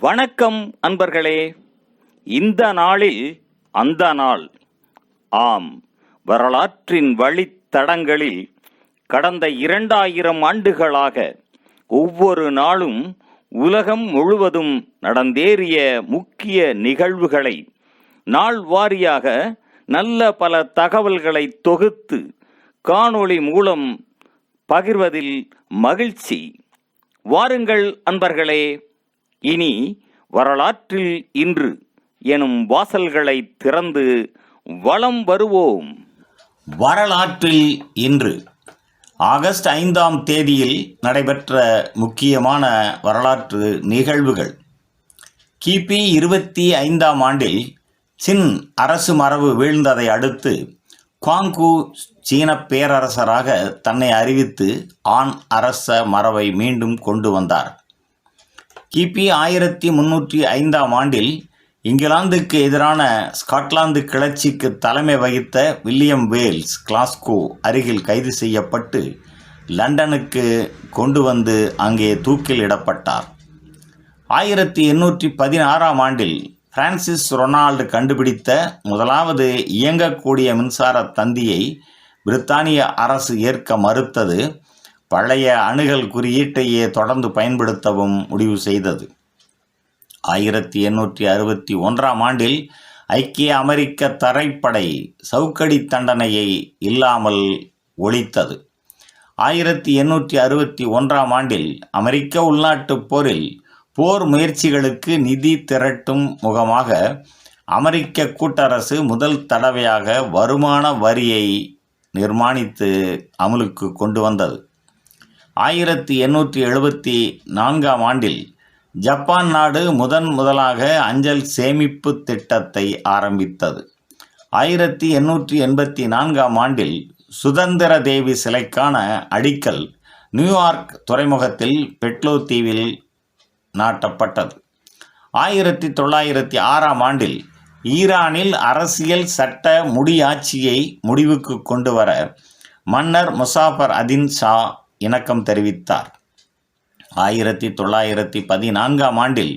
வணக்கம் அன்பர்களே. இந்த நாளில் அந்த நாள். ஆம், வரலாற்றின் வழித்தடங்களில் கடந்த 2000 ஆண்டுகளாக ஒவ்வொரு நாளும் உலகம் முழுவதும் நடந்தேறிய முக்கிய நிகழ்வுகளை நாள் வாரியாக நல்ல பல தகவல்களை தொகுத்து காணொளி மூலம் பகிர்வதில் மகிழ்ச்சி. வாருங்கள் அன்பர்களே, இனி வரலாற்றில் இன்று எனும் வாசல்களை திறந்து வலம் வருவோம். வரலாற்றில் இன்று ஆகஸ்ட் 5ஆம் தேதியில் நடைபெற்ற முக்கியமான வரலாற்று நிகழ்வுகள். கிபி 25ஆம் ஆண்டில் சின் அரசு மரபு வீழ்ந்ததை அடுத்து குவாங்கு சீன பேரரசராக தன்னை அறிவித்து ஆன் அரச மரபை மீண்டும் கொண்டு வந்தார். கிபி 1305ஆம் ஆண்டில் இங்கிலாந்துக்கு எதிரான ஸ்காட்லாந்து கிளர்ச்சிக்கு தலைமை வகித்த வில்லியம் வேல்ஸ் கிளாஸ்கோ அருகில் கைது செய்யப்பட்டு லண்டனுக்கு கொண்டு வந்து அங்கே தூக்கில் இடப்பட்டார். 1816ஆம் ஆண்டில் பிரான்சிஸ் ரொனால்டு கண்டுபிடித்த முதலாவது இயங்கக்கூடிய மின்சார தந்தியை பிரித்தானிய அரசு ஏற்க மறுத்தது பழைய அணுகல் குறியீட்டையே தொடர்ந்து பயன்படுத்தவும் முடிவு செய்தது. 1861ஆம் ஆண்டில் ஐக்கிய அமெரிக்க தரைப்படை சவுக்கடி தண்டனையை இல்லாமல் ஒழித்தது. 1861ஆம் ஆண்டில் அமெரிக்க உள்நாட்டுப் போரில் போர் முயற்சிகளுக்கு நிதி திரட்டும் முகமாக அமெரிக்க கூட்டரசு முதல் தடவையாக வருமான வரியை நிர்மாணித்து அமலுக்கு கொண்டு வந்தது. 1874ஆம் ஆண்டில் ஜப்பான் நாடு முதலாக அஞ்சல் சேமிப்பு திட்டத்தை ஆரம்பித்தது. 1884ஆம் ஆண்டில் சுதந்திர தேவி சிலைக்கான அடிக்கல் நியூயார்க் துறைமுகத்தில் பெட்லோ தீவில் நாட்டப்பட்டது. 1906ஆம் ஆண்டில் ஈரானில் அரசியல் சட்ட முடியாட்சியை முடிவுக்கு கொண்டு வர மன்னர் முசாஃபர் அதின் ஷா இணக்கம் தெரிவித்தார். 1914ஆம் ஆண்டில்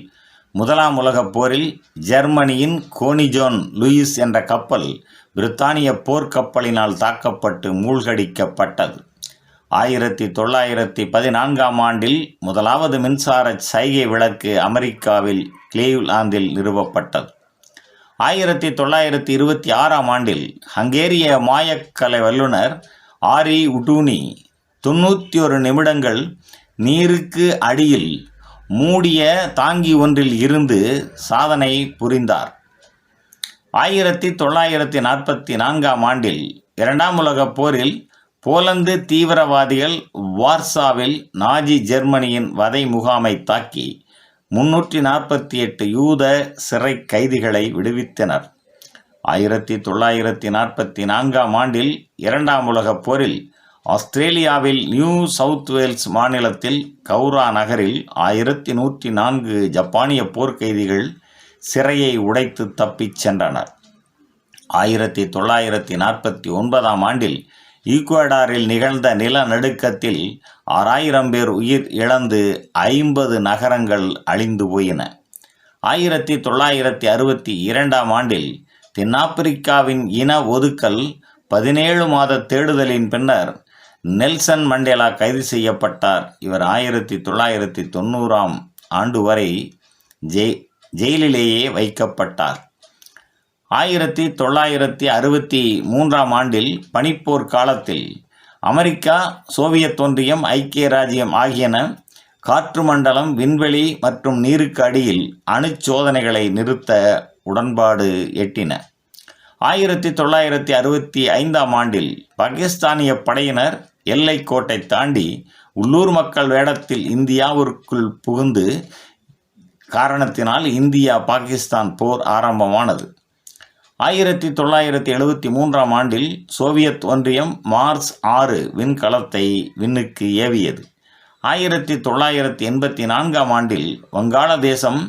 முதலாம் உலகப் போரில் ஜெர்மனியின் கோனிஜோன் லூயிஸ் என்ற கப்பல் பிரித்தானிய போர்க்கப்பலினால் தாக்கப்பட்டு மூழ்கடிக்கப்பட்டது. 1914ஆம் ஆண்டில் முதலாவது மின்சார சைகை விளக்கு அமெரிக்காவில் கிளீவ்லாந்தில் நிறுவப்பட்டது. 1926ஆம் ஆண்டில் ஹங்கேரிய மாயக்கலை வல்லுநர் ஆரி உடூனி 91 நிமிடங்கள் நீருக்கு அடியில் மூடிய தாங்கி ஒன்றில் இருந்து சாதனை புரிந்தார். 1944ஆம் ஆண்டில் இரண்டாம் உலகப் போரில் போலந்து தீவிரவாதிகள் வார்சாவில் நாஜி ஜெர்மனியின் வதை முகாமை தாக்கி 348 யூத சிறை கைதிகளை விடுவித்தனர். 1944ஆம் ஆண்டில் இரண்டாம் உலகப் போரில் ஆஸ்திரேலியாவில் நியூ சவுத் வேல்ஸ் மாநிலத்தில் கவுரா நகரில் 1104 ஜப்பானிய போர்க்கைதிகள் சிறையை உடைத்து தப்பிச் சென்றனர். 1949ஆம் ஆண்டில் ஈக்குவடாரில் நிகழ்ந்த நிலநடுக்கத்தில் 6000 பேர் உயிர் இழந்து 50 நகரங்கள் அழிந்து போயின. 1962ஆம் ஆண்டில் தென்னாப்பிரிக்காவின் இன ஒதுக்கல் 17 மாத தேடுதலின் பின்னர் நெல்சன் மண்டேலா கைது செய்யப்பட்டார். இவர் 1990ஆம் ஆண்டு வரை ஜெயிலிலேயே வைக்கப்பட்டார். 1963ஆம் ஆண்டில் பனிப்போர் காலத்தில் அமெரிக்கா, சோவியத் ஒன்றியம், ஐக்கிய ராஜ்யம் ஆகியன காற்று மண்டலம், விண்வெளி மற்றும் நீருக்கு அடியில் அணுச்சோதனைகளை நிறுத்த உடன்பாடு எட்டின. 1965ஆம் ஆண்டில் பாகிஸ்தானிய படையினர் எல்லை கோட்டை தாண்டி உள்ளூர் மக்கள் வேடத்தில் இந்தியாவிற்குள் புகுந்து காரணத்தினால் இந்தியா பாகிஸ்தான் போர் ஆரம்பமானது. 1973ஆம் ஆண்டில் சோவியத் ஒன்றியம் மார்ஸ் 6 விண்கலத்தை விண்ணுக்கு ஏவியது. 1984ஆம் ஆண்டில் வங்காளதேசம்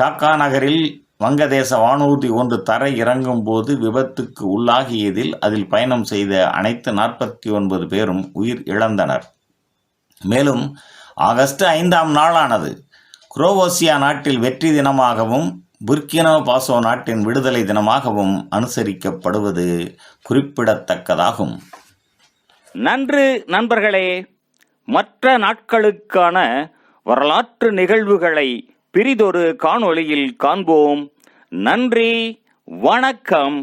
டாக்கா நகரில் வங்கதேச வானூர்தி ஒன்று தரை இறங்கும் போது விபத்துக்கு உள்ளாகியதில் அதில் பயணம் செய்த அனைத்து 49 பேரும் உயிர் இழந்தனர். மேலும் ஆகஸ்ட் 5ஆம் நாளானது குரோவேசியா நாட்டில் வெற்றி தினமாகவும் புர்கினா பாசோ நாட்டின் விடுதலை தினமாகவும் அனுசரிக்கப்படுவது குறிப்பிடத்தக்கதாகும். நன்று நண்பர்களே. மற்ற நாட்களுக்கான வரலாற்று நிகழ்வுகளை பிறிதொரு காணொளியில் காண்போம். நன்றி, வணக்கம்.